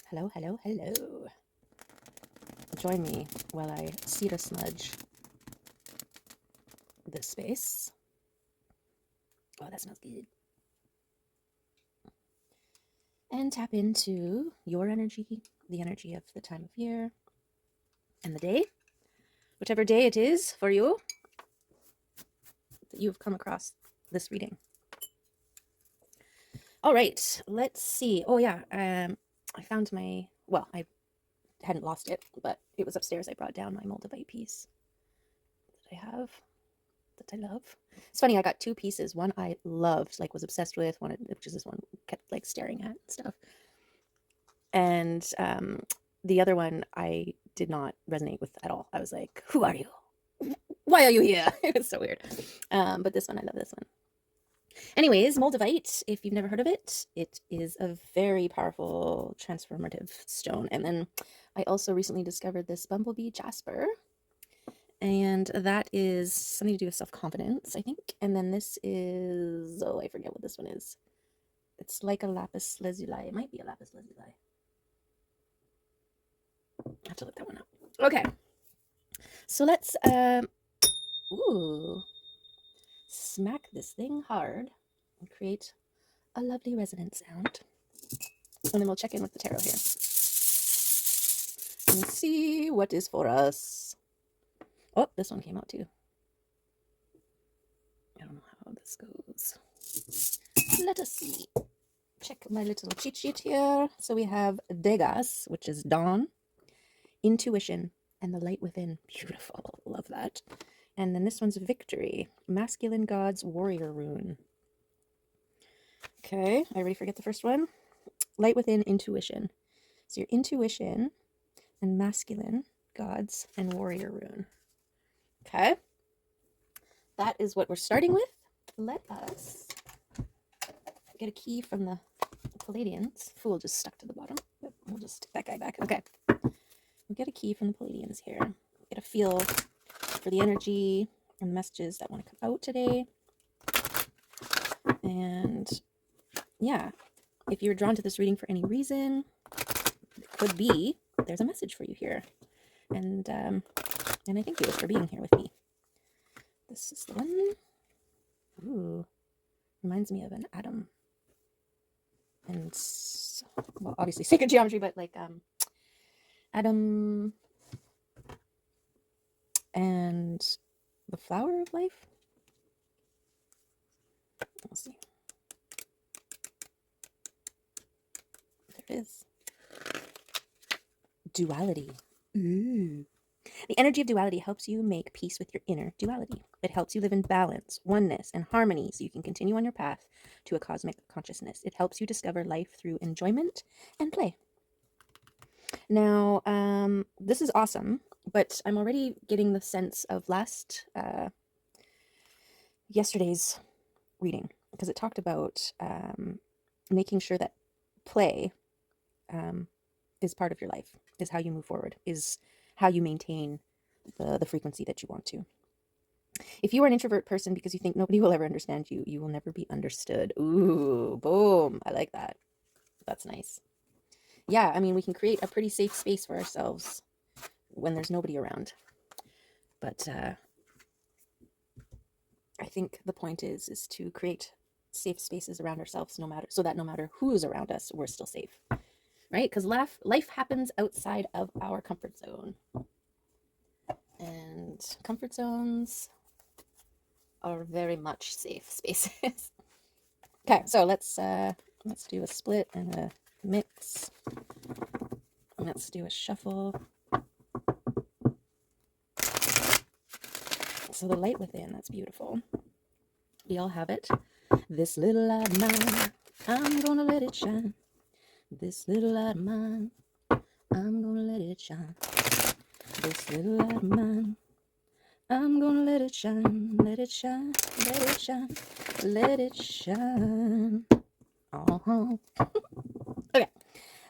Hello, hello, hello. Join me while I cedar smudge this space. Oh, that smells good. And tap into your energy, the energy of the time of year and the day, whichever day it is for you that you've come across this reading. All right, let's see. Oh yeah, I found my, well, I hadn't lost it, but it was upstairs. I brought down my Moldavite piece that I have, that I love. It's funny, I got two pieces. One I loved, like was obsessed with, one which is this one kept like staring at and stuff. And the other one I did not resonate with at all. I was like, who are you? Why are you here? It was so weird. But this one, I love this one. Anyways, Moldavite, if you've never heard of it, it is a very powerful transformative stone. And then I also recently discovered this Bumblebee Jasper. And that is something to do with self-confidence, I think. And then this is, oh, I forget what this one is. It's like a lapis lazuli. It might be a lapis lazuli. I have to look that one up. Okay. So let's, smack this thing hard and create a lovely resonant sound. And then we'll check in with the tarot here and see what is for us. Oh, this one came out too. I don't know how this goes. Let us see. Check my little cheat sheet here. So we have Degas, which is dawn, intuition, and the light within. Beautiful. Love that. And then this one's victory, masculine gods warrior rune. Okay, I already forget the first one. Light within, intuition. So your intuition and masculine gods and warrior rune. Okay, that is what we're starting with. Let us get a key from the Palladians. Fool just stuck to the bottom. We'll just stick that guy back. Okay, we'll get a key from the Palladians here. Get a feel for the energy and the messages that want to come out today. And yeah, if you're drawn to this reading for any reason, it could be there's a message for you here. And I thank you for being here with me. This is the one. Ooh, reminds me of an atom. And well, obviously sacred geometry, but like atom and the flower of life. We'll see. There it is. Duality. Ooh. The energy of duality helps you make peace with your inner duality. It helps you live in balance, oneness, and harmony so you can continue on your path to a cosmic consciousness. It helps you discover life through enjoyment and play. Now, this is awesome, but I'm already getting the sense of yesterday's reading, because it talked about making sure that play is part of your life, is how you move forward, is how you maintain the frequency that you want to. If you are an introvert person because you think nobody will ever understand you, you will never be understood. Ooh, boom. I like that. That's nice. Yeah, I mean, we can create a pretty safe space for ourselves when there's nobody around. But I think the point is to create safe spaces around ourselves, so that no matter who's around us, we're still safe. Right? Because life happens outside of our comfort zone. And comfort zones are very much safe spaces. Okay, so let's do a split and a mix. Let's do a shuffle. So the light within, that's beautiful. We all have it. This little light of mine, I'm gonna let it shine. This little light of mine, I'm gonna let it shine. This little light of mine, I'm gonna let it shine, let it shine, let it shine, let it shine. Okay,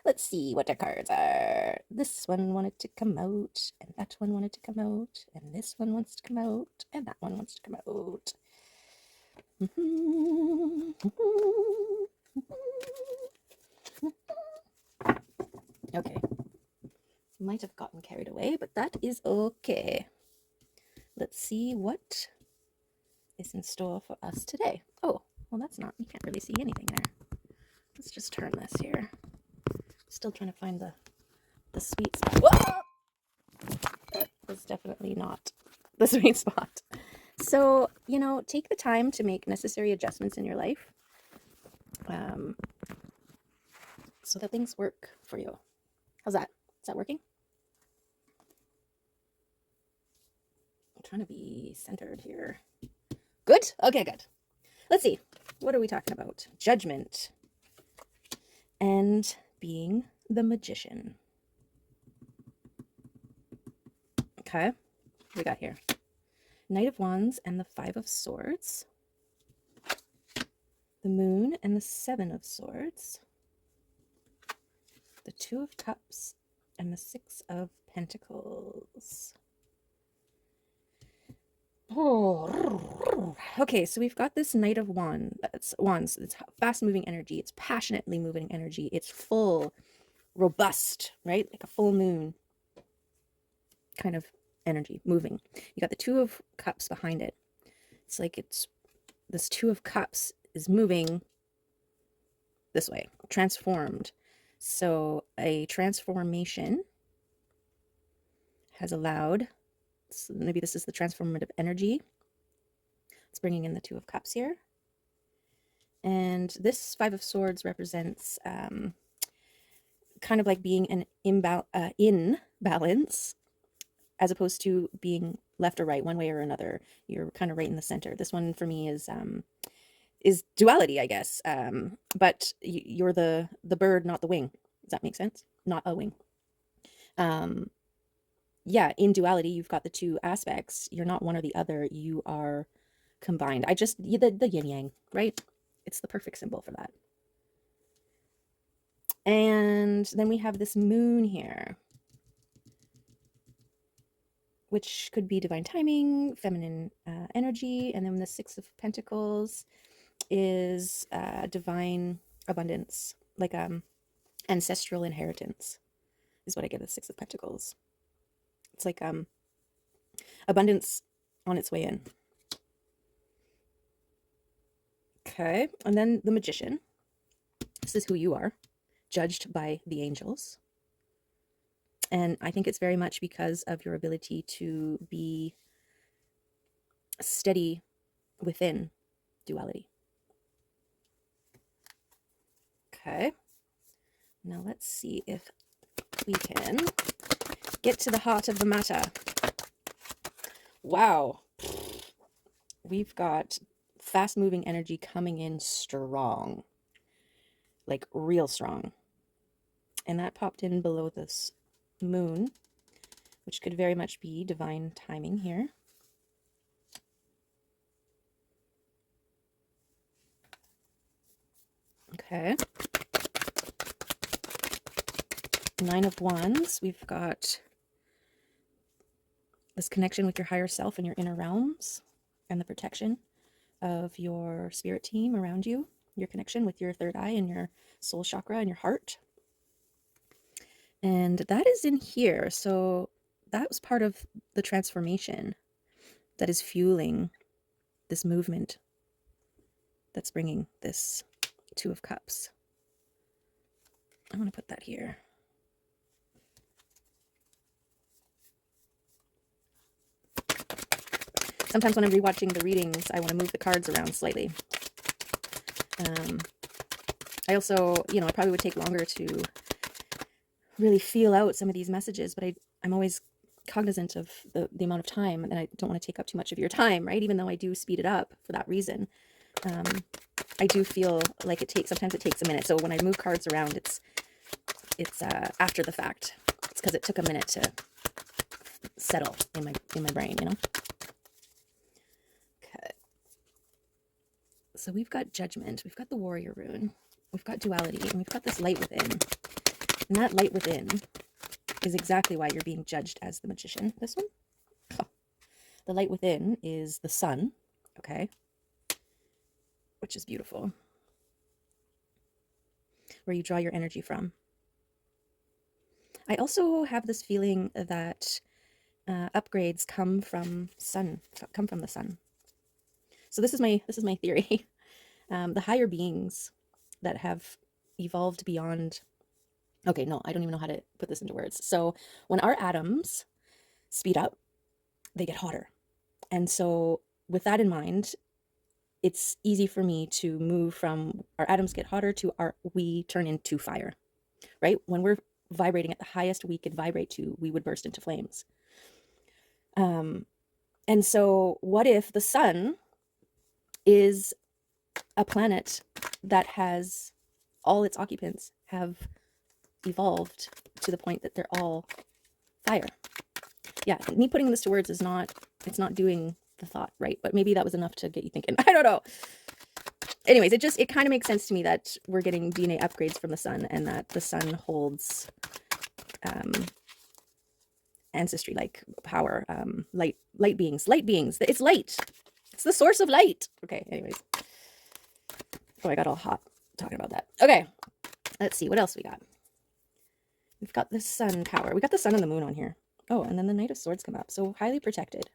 let's see what the cards are. This one wanted to come out, and that one wanted to come out, and this one wants to come out, and that one wants to come out. Okay. Might have gotten carried away, but that is okay. Let's see what is in store for us today. Oh, well, that's not, you can't really see anything there. Let's just turn this here. Still trying to find the sweet spot. Whoa! That was definitely not the sweet spot. So, you know, take the time to make necessary adjustments in your life so that things work for you. How's that? Is that working? I'm trying to be centered here. Good? Okay, good. Let's see. What are we talking about? Judgment and being the magician. Okay, what we got here? Knight of Wands and the Five of Swords. The Moon and the Seven of Swords. The Two of Cups and the Six of Pentacles. Oh, okay, so we've got this Knight of Wands. It's fast-moving energy. It's passionately moving energy. It's full, robust, right? Like a full moon kind of energy, moving. You got the Two of Cups behind it. It's like this Two of Cups is moving this way, transformed. So a transformation has allowed, so maybe this is the transformative energy. It's bringing in the Two of Cups here. And this Five of Swords represents kind of like being an in balance, as opposed to being left or right, one way or another. You're kind of right in the center. This one for me is duality, I guess. But you're the bird, not the wing. Does that make sense? Not a wing. Yeah, in duality, you've got the two aspects. You're not one or the other. You are combined. The yin yang, right? It's the perfect symbol for that. And then we have this moon here, which could be divine timing, feminine energy. And then the Six of Pentacles is divine abundance, like ancestral inheritance is what I get the Six of Pentacles. It's like abundance on its way in. Okay, and then the Magician. This is who you are, judged by the angels. And I think it's very much because of your ability to be steady within duality. Okay, now let's see if we can get to the heart of the matter. Wow. We've got fast-moving energy coming in strong. Like real strong. And that popped in below this moon, which could very much be divine timing here. Okay. Nine of Wands. We've got this connection with your higher self and your inner realms and the protection of your spirit team around you, your connection with your third eye and your soul chakra and your heart. And that is in here. So that was part of the transformation that is fueling this movement that's bringing this Two of Cups. I want to put that here. Sometimes when I'm rewatching the readings, I want to move the cards around slightly. I also, I probably would take longer to really feel out some of these messages, but I'm always cognizant of the amount of time, and I don't want to take up too much of your time, right? Even though I do speed it up for that reason. I do feel like sometimes it takes a minute. So when I move cards around, it's after the fact. It's because it took a minute to settle in my brain, Okay. So we've got Judgment, we've got the Warrior rune, we've got Duality, and we've got this light within. And that light within is exactly why you're being judged as the Magician. This one? Oh. The light within is the sun, okay? Which is beautiful. Where you draw your energy from. I also have this feeling that upgrades come from the sun. So this is my theory. The higher beings that have evolved beyond. Okay, no, I don't even know how to put this into words. So when our atoms speed up, they get hotter. And so with that in mind, it's easy for me to move from our atoms get hotter to we turn into fire, right? When we're vibrating at the highest we could vibrate to, we would burst into flames. And so what if the sun is a planet that has all its occupants have evolved to the point that they're all fire? Yeah, me putting this to words is not, it's not doing the thought right, but maybe that was enough to get you thinking. I don't know. Anyways, it kind of makes sense to me that we're getting DNA upgrades from the sun, and that the sun holds ancestry like power, light beings. It's light. It's the source of light. Okay, anyways. Oh, I got all hot talking about that. Okay, let's see what else we got. We've got the sun power. We got the sun and the moon on here. Oh, and then the Knight of Swords come up. So highly protected.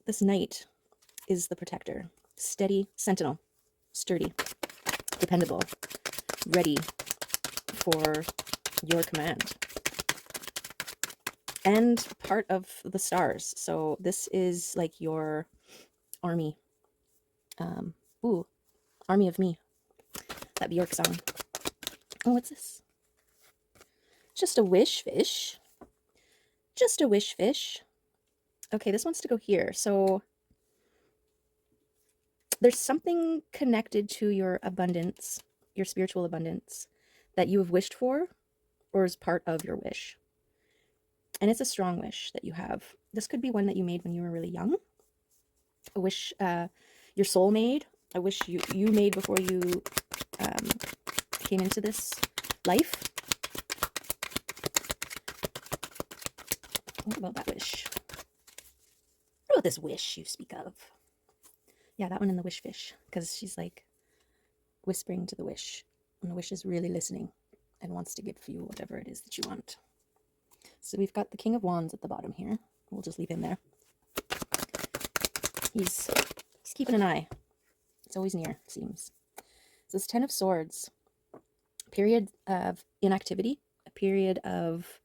This knight is the protector. Steady, sentinel, sturdy, dependable, ready for your command. And part of the stars. So this is like your army. Army of Me. That Bjork song. Oh, what's this? Just a wish fish. Just a wish fish. Okay, this wants to go here. So there's something connected to your abundance, your spiritual abundance, that you have wished for, or is part of your wish. And it's a strong wish that you have. This could be one that you made when you were really young. A wish your soul made. A wish you made before you came into this life. What about that wish? What about this wish you speak of? Yeah, that one in the wish fish, because she's like whispering to the wish, and the wish is really listening and wants to give you whatever it is that you want. So we've got the King of Wands at the bottom here. We'll just leave him there. He's keeping an eye. It's always near, it seems. So this 10 of Swords, a period of inactivity, a period of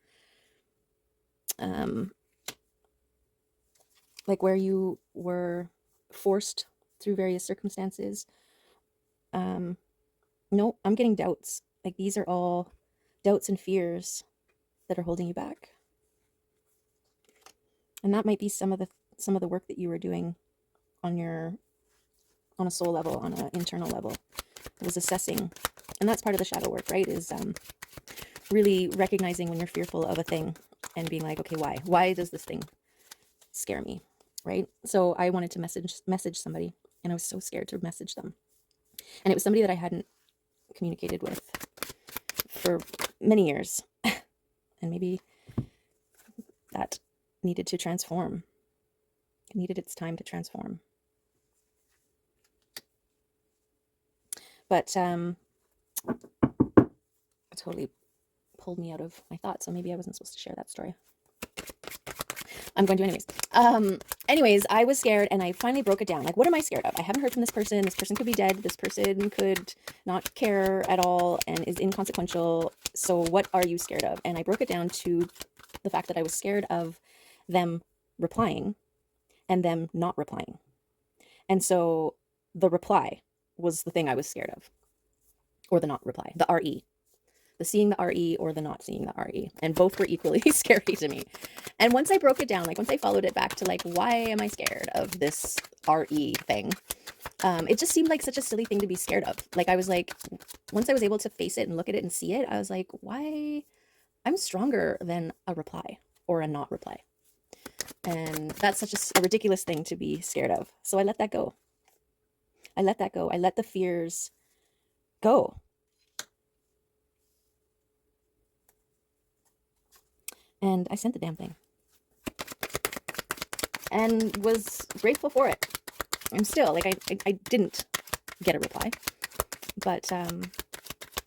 like where you were forced through various circumstances. No, I'm getting doubts. Like these are all doubts and fears that are holding you back. And that might be some of the work that you were doing on a soul level, on an internal level. It was assessing. And that's part of the shadow work, right? Is really recognizing when you're fearful of a thing and being like, okay, why? Why does this thing scare me? Right? So I wanted to message somebody, and I was so scared to message them. And it was somebody that I hadn't communicated with for many years. And maybe that needed to transform. It needed its time to transform. But it totally pulled me out of my thoughts, so maybe I wasn't supposed to share that story. I'm going to anyways. Anyways, I was scared, and I finally broke it down. Like, what am I scared of? I haven't heard from this person. This person could be dead. This person could not care at all and is inconsequential. So what are you scared of? And I broke it down to the fact that I was scared of them replying and them not replying. And so the reply was the thing I was scared of. Or the not reply. The RE. The seeing the RE or the not seeing the RE. And both were equally scary to me. And once I broke it down, like once I followed it back to like, why am I scared of this RE thing? It just seemed like such a silly thing to be scared of. Like I was like, once I was able to face it and look at it and see it, I was like, why? I'm stronger than a reply or a not reply. And that's such a ridiculous thing to be scared of. So I let that go. I let that go. I let the fears go. And I sent the damn thing. And was grateful for it. I'm still, like, I didn't get a reply. But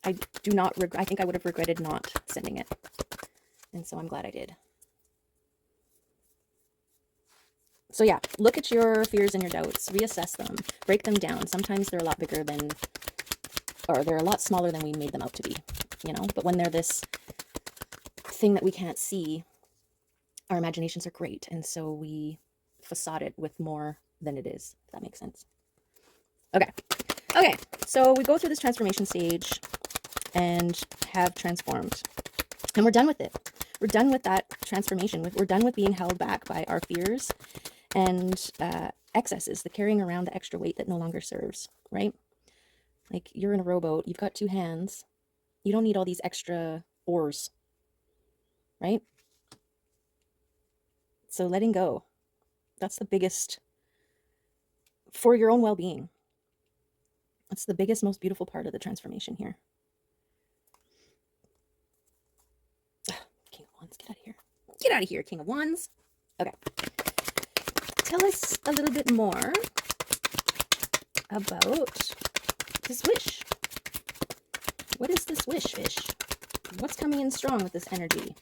I do not regret. I think I would have regretted not sending it. And so I'm glad I did. So yeah, look at your fears and your doubts, reassess them, break them down. Sometimes they're a lot bigger than, or they're a lot smaller than we made them out to be, you know? But when they're this thing that we can't see, our imaginations are great. And so we facade it with more than it is, if that makes sense. Okay. Okay. So we go through this transformation stage and have transformed. And we're done with it. We're done with that transformation. We're done with being held back by our fears and excesses, the carrying around the extra weight that no longer serves, right? Like you're in a rowboat, you've got 2 hands. You don't need all these extra oars, right? So letting go, that's the biggest, for your own well-being. That's the biggest, most beautiful part of the transformation here. King of Wands, get out of here. Get out of here, King of Wands. Okay. Tell us a little bit more about this wish. What is this wish, fish? What's coming in strong with this energy?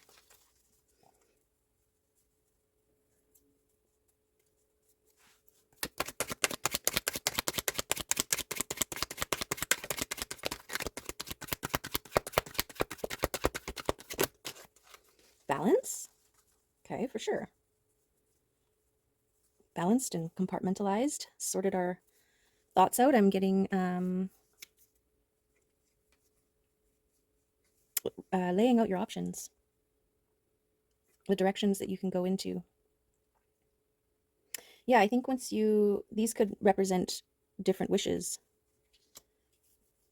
Balance? Okay, for sure. Balanced and compartmentalized, sorted our thoughts out. I'm getting laying out your options, the directions that you can go into. Yeah, I think once these could represent different wishes,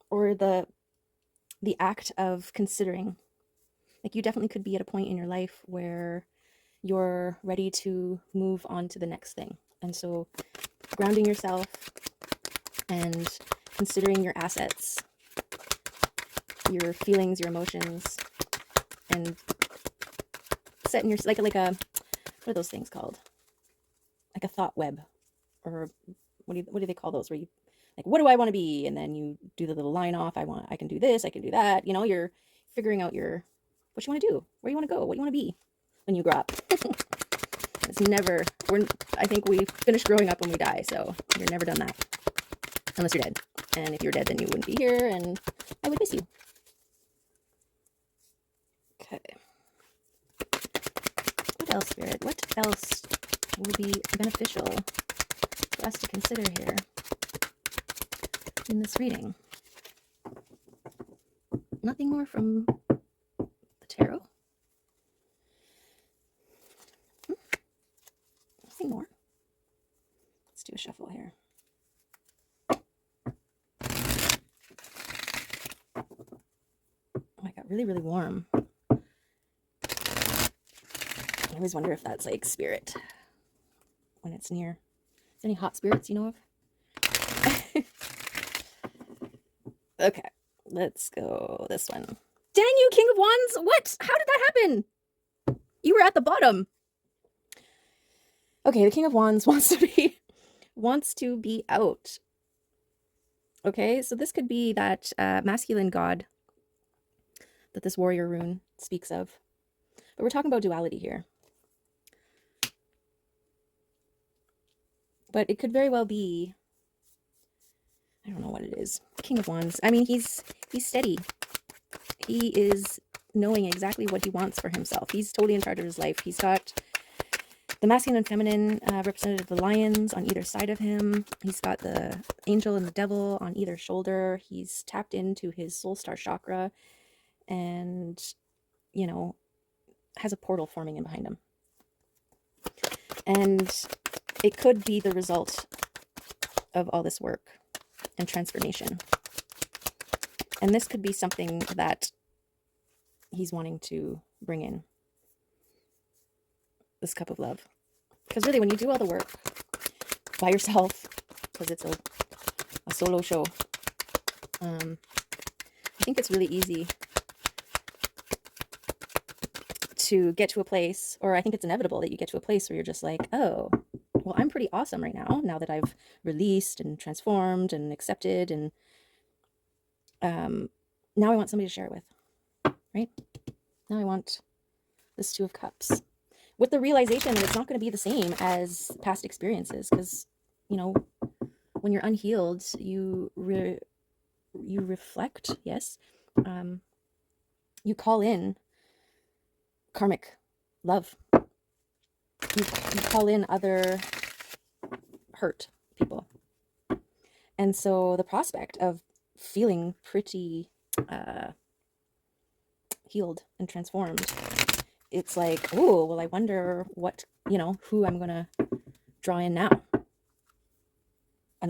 or the act of considering. Like you definitely could be at a point in your life where you're ready to move on to the next thing. And so grounding yourself and considering your assets, your feelings, your emotions, and setting your, like a, what are those things called? Like a thought web, or what do they call those, where you, like, what do I want to be? And then you do the little line off. I can do this, I can do that. You know, you're figuring out what you want to do, where you want to go, what you want to be when you grow up. It's never, I think we finish growing up when we die, so you're never done that. Unless you're dead. And if you're dead, then you wouldn't be here, and I would miss you. Okay. What else, Spirit? What else will be beneficial for us to consider here in this reading? Nothing more from the tarot? Nothing more? Let's do a shuffle here. Oh, I got really, really warm. I always wonder if that's like spirit when it's near. Is there any hot spirits you know of? Okay, let's go this one. Dang you, King of Wands! What? How did that happen? You were at the bottom. Okay, the King of Wands wants to be out. Okay, so this could be that masculine god that this warrior rune speaks of. But we're talking about duality here. But it could very well be, I don't know what it is. King of Wands. I mean, he's steady. He is knowing exactly what he wants for himself. He's totally in charge of his life. He's got the masculine and feminine representative, the lions on either side of him. He's got the angel and the devil on either shoulder. He's tapped into his soul star chakra and, you know, has a portal forming in behind him. And it could be the result of all this work and transformation. And this could be something that he's wanting to bring in, this cup of love. Because really, when you do all the work by yourself, because it's a solo show, I think it's really easy to get to a place, or I think it's inevitable that you get to a place where you're just like, oh, well, I'm pretty awesome right now that I've released and transformed and accepted and now I want somebody to share it with, right? Now I want this Two of Cups with the realization that it's not going to be the same as past experiences, because, you know, when you're unhealed, you reflect, yes, you call in karmic love, you call in other hurt people, and so the prospect of feeling pretty healed and transformed, it's like, oh, well, I wonder what, you know, who I'm gonna draw in now.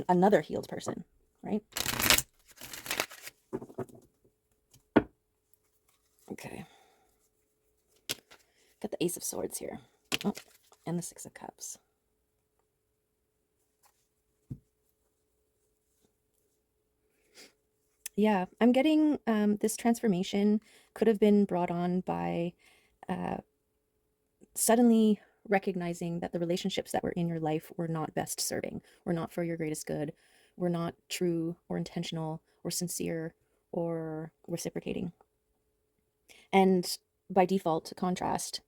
Another healed person, right? Okay. Got the Ace of Swords here. Oh, and the Six of Cups. Yeah, I'm getting this transformation could have been brought on by suddenly recognizing that the relationships that were in your life were not best serving, were not for your greatest good, were not true or intentional or sincere or reciprocating. And by default, to contrast,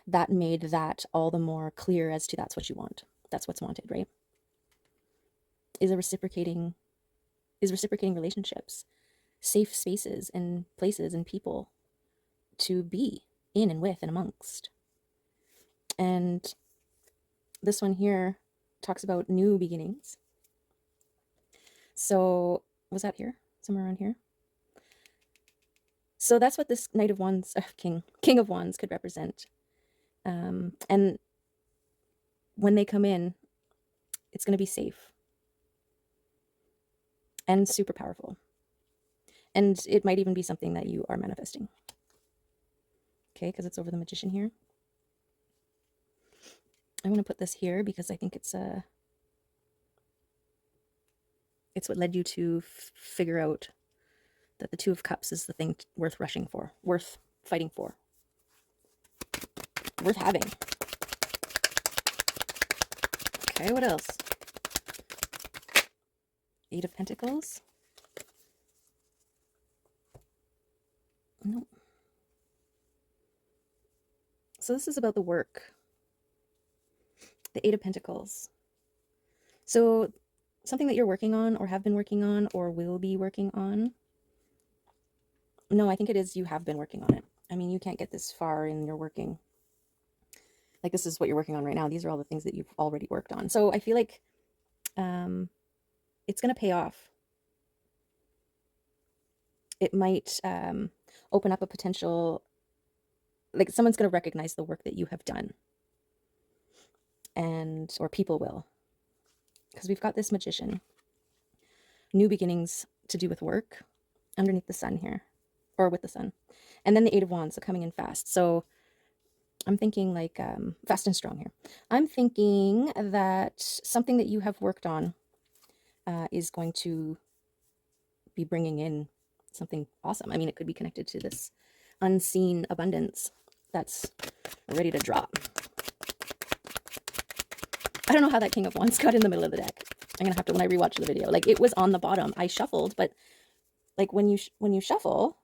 that made that all the more clear as to that's what you want. That's what's wanted, right? Is reciprocating relationships, safe spaces and places and people to be in and with and amongst. And this one here talks about new beginnings. So was that here? Somewhere around here? So that's what this Knight of Wands, King of Wands could represent. And when they come in, it's going to be safe and super powerful. And it might even be something that you are manifesting. Okay, because it's over the Magician here. I want to put this here because I think it's what led you to figure out that the Two of Cups is the thing worth rushing for, worth fighting for, worth having. Okay, what else? Eight of Pentacles. Nope. So this is about the work. The Eight of Pentacles. So something that you're working on or have been working on or will be working on. No, I think it is you have been working on it. I mean, you can't get this far in your working. Like, this is what you're working on right now. These are all the things that you've already worked on. So I feel like it's going to pay off. It might open up a potential, like someone's going to recognize the work that you have done. And, or people will. Because we've got this Magician. New beginnings to do with work underneath the sun here. Or with the sun. And then the Eight of Wands, so coming in fast. So I'm thinking like fast and strong here. I'm thinking that something that you have worked on is going to be bringing in something awesome. I mean, it could be connected to this unseen abundance that's ready to drop. I don't know how that King of Wands got in the middle of the deck. I'm gonna have to, when I rewatch the video, like it was on the bottom. I shuffled, but like when you shuffle,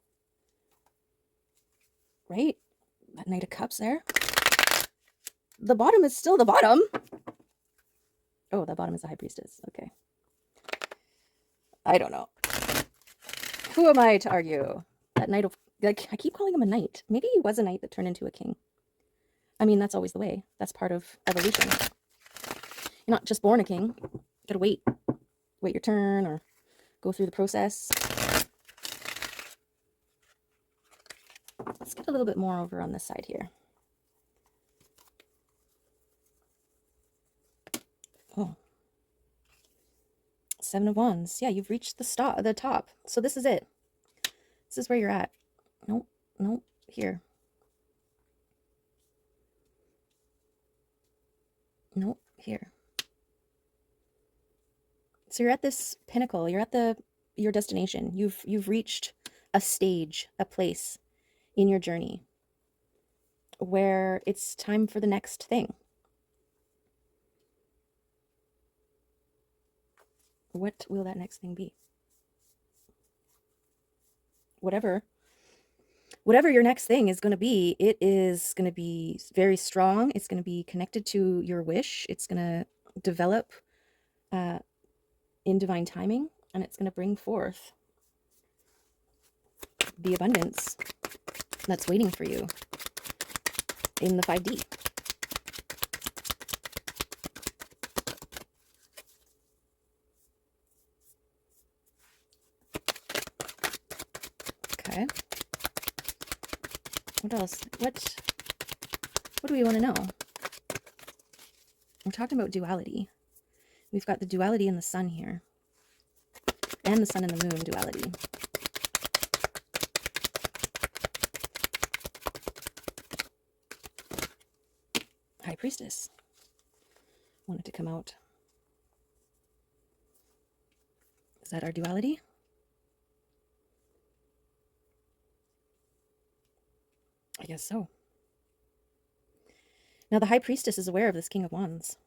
right? That Knight of Cups there. The bottom is still the bottom. Oh, the bottom is the High Priestess. Okay. I don't know. Who am I to argue? That Knight of, like, I keep calling him a knight. Maybe he was a knight that turned into a king. I mean, that's always the way. That's part of evolution. You're not just born a king. You gotta wait your turn or go through the process. Let's get a little bit more over on this side here. Oh. Seven of Wands. Yeah, you've reached the top. So this is it. This is where you're at. Nope. Nope. Here. Nope. Here. So you're at this pinnacle. You're at your destination. You've reached a stage, a place in your journey where it's time for the next thing. What will that next thing be? whatever your next thing is going to be, it is going to be very strong. It's going to be connected to your wish. It's going to develop in divine timing, and it's going to bring forth the abundance that's waiting for you in the 5D. Okay. What else? What do we want to know? We're talking about duality. We've got the duality in the sun here. And the sun and the moon duality. High Priestess wanted to come out. Is that our duality? I guess so. Now the High Priestess is aware of this King of Wands,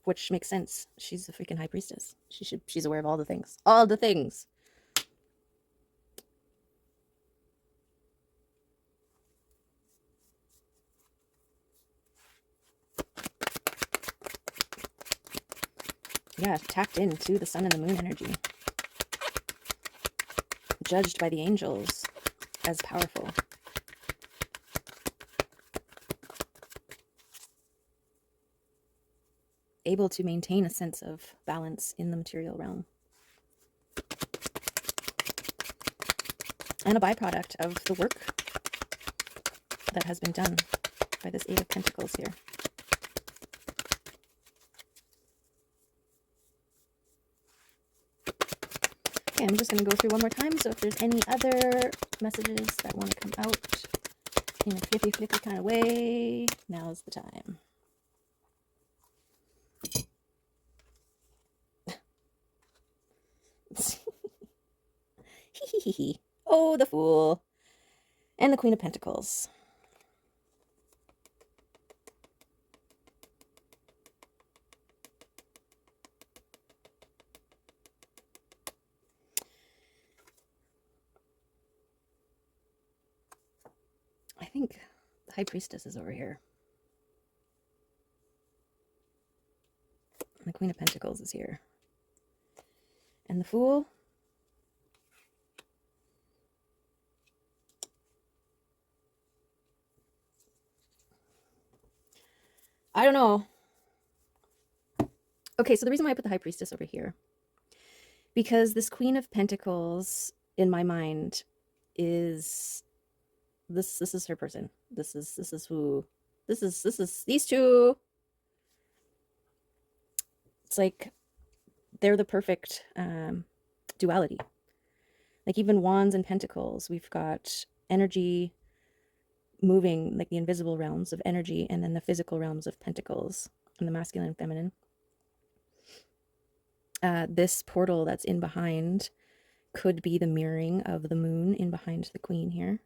which makes sense. She's a freaking High Priestess. She's aware of all the things. All the things. Yeah, tapped into the sun and the moon energy. Judged by the angels as powerful. Able to maintain a sense of balance in the material realm. And a byproduct of the work that has been done by this Eight of Pentacles here. Okay, I'm just going to go through one more time, so if there's any other messages that want to come out in a flippy kind of way, now's the time. Oh, the Fool. And the Queen of Pentacles. I think the High Priestess is over here. And the Queen of Pentacles is here. And the Fool. I don't know. Okay, so the reason why I put the High Priestess over here, because this Queen of Pentacles in my mind is this is her person. This is these two. It's like they're the perfect duality. Like even Wands and Pentacles, we've got energy moving, like the invisible realms of energy, and then the physical realms of Pentacles, and the masculine and feminine. This portal that's in behind could be the mirroring of the moon in behind the Queen here.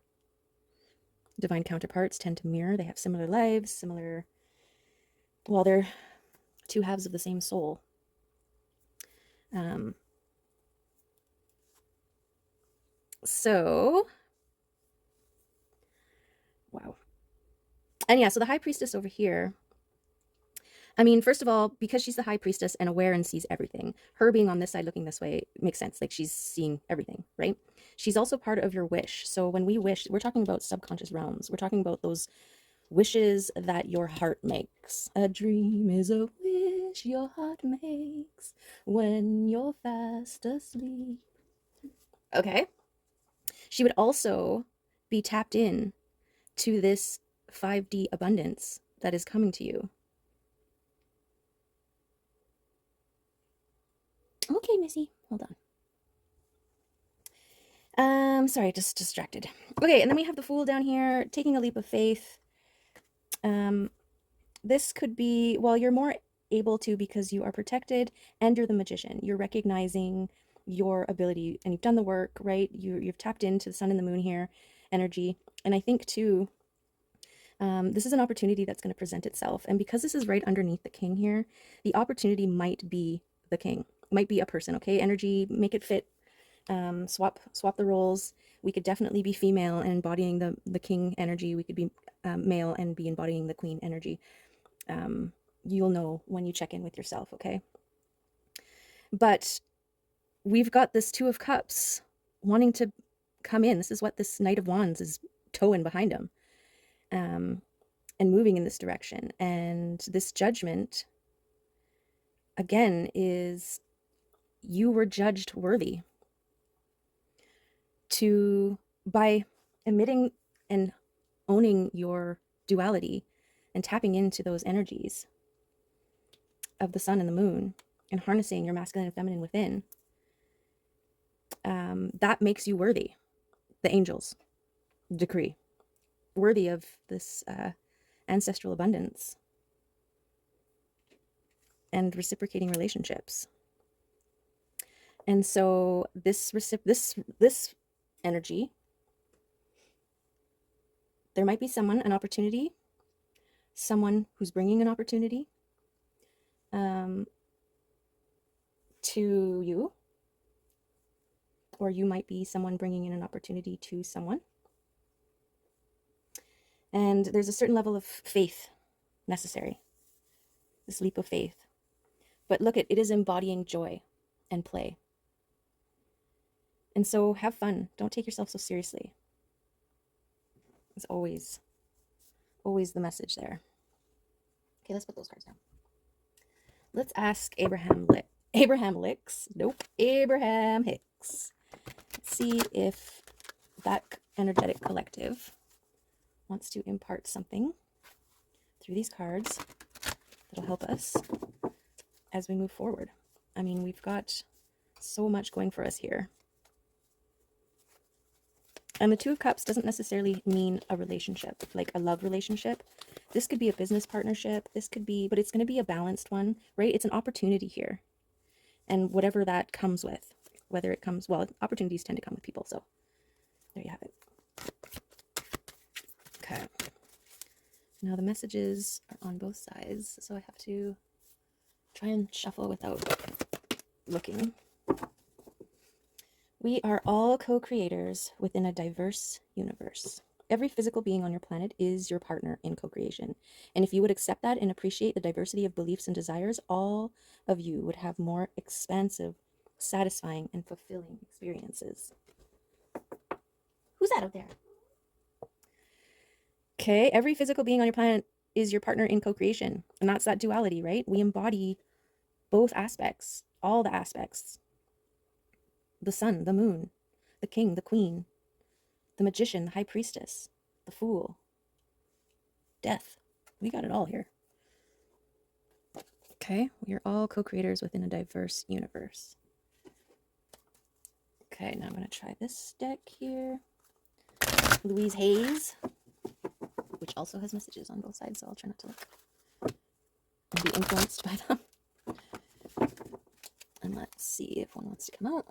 Divine counterparts tend to mirror. They have similar lives, similar... Well, they're two halves of the same soul. So... Wow. And yeah, so the High Priestess over here, I mean, first of all, because she's the High Priestess and aware and sees everything, her being on this side looking this way makes sense. Like she's seeing everything, right? She's also part of your wish. So when we wish, we're talking about subconscious realms. We're talking about those wishes that your heart makes. A dream is a wish your heart makes when you're fast asleep. Okay. She would also be tapped in to this 5D abundance that is coming to you. Okay, Missy, hold on. Sorry, just distracted. Okay, and then we have the Fool down here, taking a leap of faith. This could be, well, you're more able to because you are protected and you're the Magician. You're recognizing your ability and you've done the work, right? You've tapped into the sun and the moon here, energy. And I think too, this is an opportunity that's going to present itself. And because this is right underneath the King here, the opportunity might be the King. Might be a person, okay? Energy, make it fit. Swap the roles. We could definitely be female and embodying the king energy. We could be male and be embodying the queen energy. You'll know when you check in with yourself, okay? But we've got this Two of Cups wanting to come in. This is what this Knight of Wands is towing behind him, and moving in this direction. And this Judgment, again, is you were judged worthy to, by emitting and owning your duality and tapping into those energies of the sun and the moon and harnessing your masculine and feminine within. That makes you worthy. The angels decree worthy of this ancestral abundance and reciprocating relationships. And so this energy, there might be someone, an opportunity, someone who's bringing an opportunity to you, or you might be someone bringing in an opportunity to someone. And there's a certain level of faith necessary, this leap of faith. But look, it is embodying joy and play. And so have fun. Don't take yourself so seriously. It's always the message there. Okay, let's put those cards down. Let's ask Abraham Hicks. Let's see if that energetic collective wants to impart something through these cards that'll help us as we move forward. I mean, we've got so much going for us here. And the Two of Cups doesn't necessarily mean a relationship, like a love relationship. This could be a business partnership. This could be, but it's going to be a balanced one, right? It's an opportunity here. And whatever that comes with, whether it comes, well, opportunities tend to come with people. So there you have it. Okay. Now the messages are on both sides, so I have to try and shuffle without looking. We are all co-creators within a diverse universe. Every physical being on your planet is your partner in co-creation. And if you would accept that and appreciate the diversity of beliefs and desires, all of you would have more expansive, satisfying, and fulfilling experiences. Who's that out there? Okay, every physical being on your planet is your partner in co-creation. And that's that duality, right? We embody both aspects, all the aspects. The sun, the moon, the king, the queen, the magician, the high priestess, the fool, death. We got it all here. Okay, we are all co-creators within a diverse universe. Okay, now I'm going to try this deck here. Louise Hayes, which also has messages on both sides, so I'll try not to look and be influenced by them. And let's see if one wants to come out.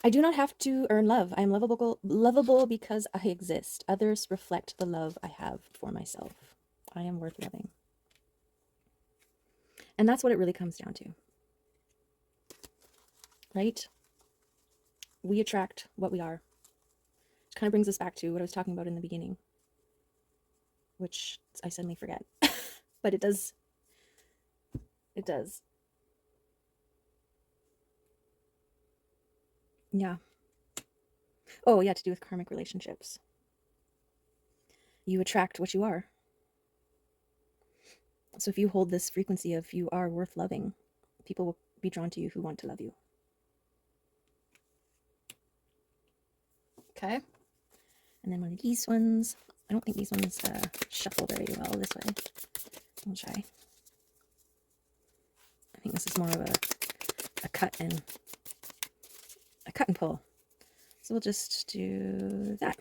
I do not have to earn love. I am lovable because I exist. Others reflect the love I have for myself. I am worth loving. And that's what it really comes down to. Right? We attract what we are. Which kind of brings us back to what I was talking about in the beginning. Which I suddenly forget. But it does. It does. Yeah. Oh, yeah, to do with karmic relationships. You attract what you are. So if you hold this frequency of you are worth loving, people will be drawn to you who want to love you. Okay. And then one of these ones. I don't think these ones shuffle very well this way. I'll try. I think this is more of a cut and pull. So we'll just do that.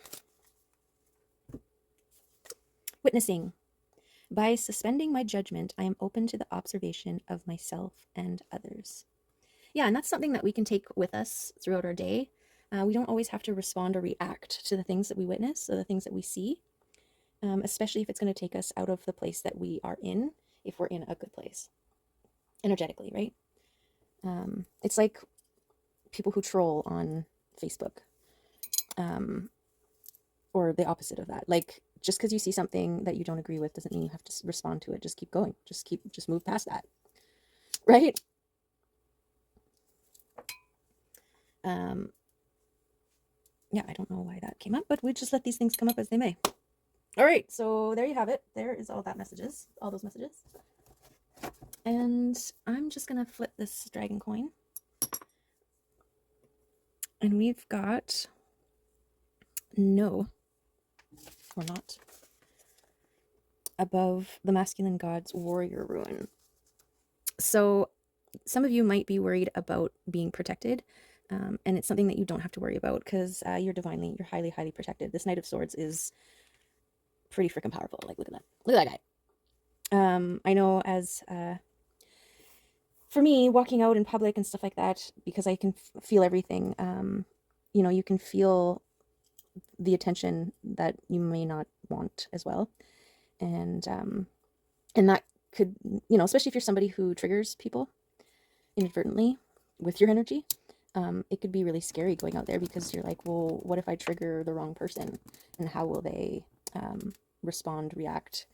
Witnessing. By suspending my judgment, I am open to the observation of myself and others. Yeah, and that's something that we can take with us throughout our day. We don't always have to respond or react to the things that we witness or the things that we see, especially if it's going to take us out of the place that we are in, if we're in a good place, energetically, right? It's like people who troll on Facebook, or the opposite of that. Like, just because you see something that you don't agree with doesn't mean you have to respond to it. Just keep going. Just move past that, right? Yeah, I don't know why that came up, but we just let these things come up as they may. All right, so there you have it. There is all those messages. And I'm just gonna flip this dragon coin. And we've got no, or not, above the masculine god's warrior rune. So some of you might be worried about being protected. And it's something that you don't have to worry about because you're highly, highly protected. This Knight of Swords is pretty freaking powerful. Like, look at that. Look at that guy. I know as, for me, walking out in public and stuff like that, because I can feel everything, you know, you can feel the attention that you may not want as well. And that could, you know, especially if you're somebody who triggers people inadvertently with your energy, it could be really scary going out there because you're like, well, what if I trigger the wrong person, and how will they respond, react?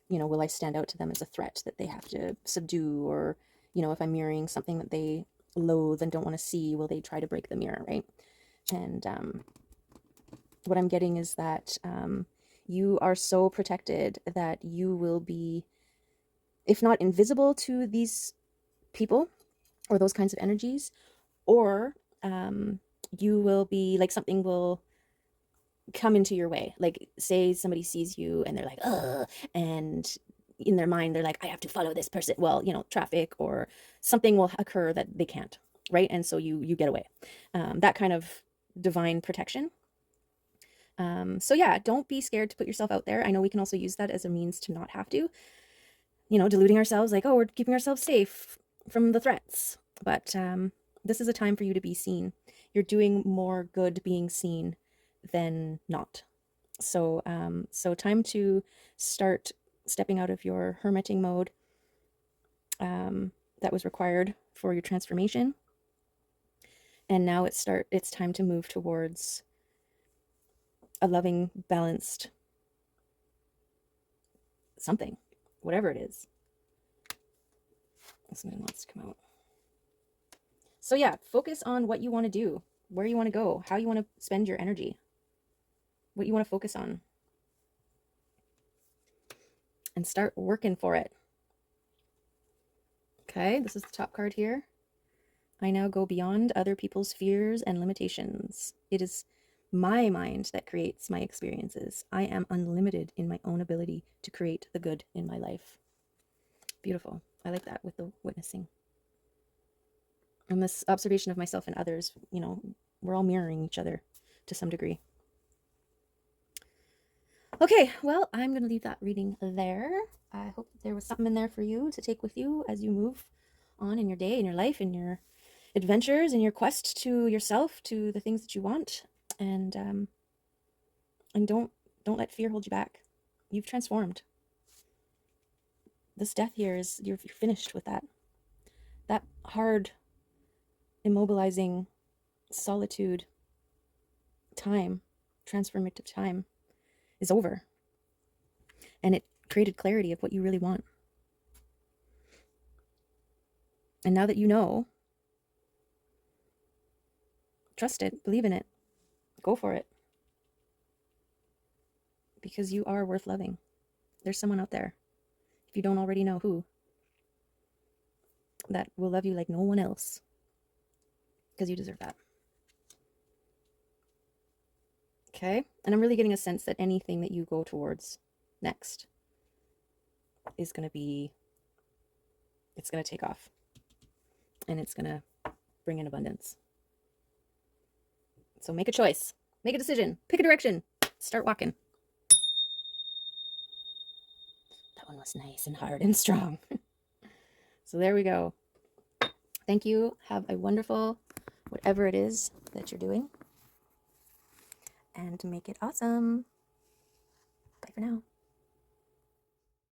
You know, will I stand out to them as a threat that they have to subdue? Or, you know, if I'm mirroring something that they loathe and don't want to see, will they try to break the mirror, right? And what I'm getting is that you are so protected that you will be, if not invisible to these people or those kinds of energies, or you will be like, something will come into your way. Like, say somebody sees you and they're like, ugh, and in their mind they're like, I have to follow this person. Well, you know, traffic or something will occur that they can't, right? And so you get away. That kind of divine protection. So yeah, don't be scared to put yourself out there. I know we can also use that as a means to not have to, you know, deluding ourselves like, oh, we're keeping ourselves safe from the threats. But this is a time for you to be seen. You're doing more good being seen than not. So so time to start stepping out of your hermiting mode that was required for your transformation. And now it's time to move towards a loving, balanced something, whatever it is. Something wants to come out. So yeah, focus on what you want to do, where you want to go, how you want to spend your energy, what you want to focus on, and start working for it. Okay, this is the top card here. I now go beyond other people's fears and limitations. It is my mind that creates my experiences. I am unlimited in my own ability to create the good in my life. Beautiful. I like that with the witnessing. And this observation of myself and others, you know, we're all mirroring each other to some degree. Okay, well, I'm going to leave that reading there. I hope there was something in there for you to take with you as you move on in your day, in your life, in your adventures, in your quest to yourself, to the things that you want. And don't let fear hold you back. You've transformed. This death here is, you're finished with that. That hard, immobilizing solitude time, transformative time, is over. And it created clarity of what you really want. And now that you know, trust it, believe in it, go for it. Because you are worth loving. There's someone out there, if you don't already know who, that will love you like no one else. Because you deserve that. Okay? And I'm really getting a sense that anything that you go towards next is going to be, it's going to take off. And it's going to bring in abundance. So make a choice. Make a decision. Pick a direction. Start walking. one was nice and hard and strong. So there we go. Thank you. Have a wonderful whatever it is that you're doing. And make it awesome. Bye for now.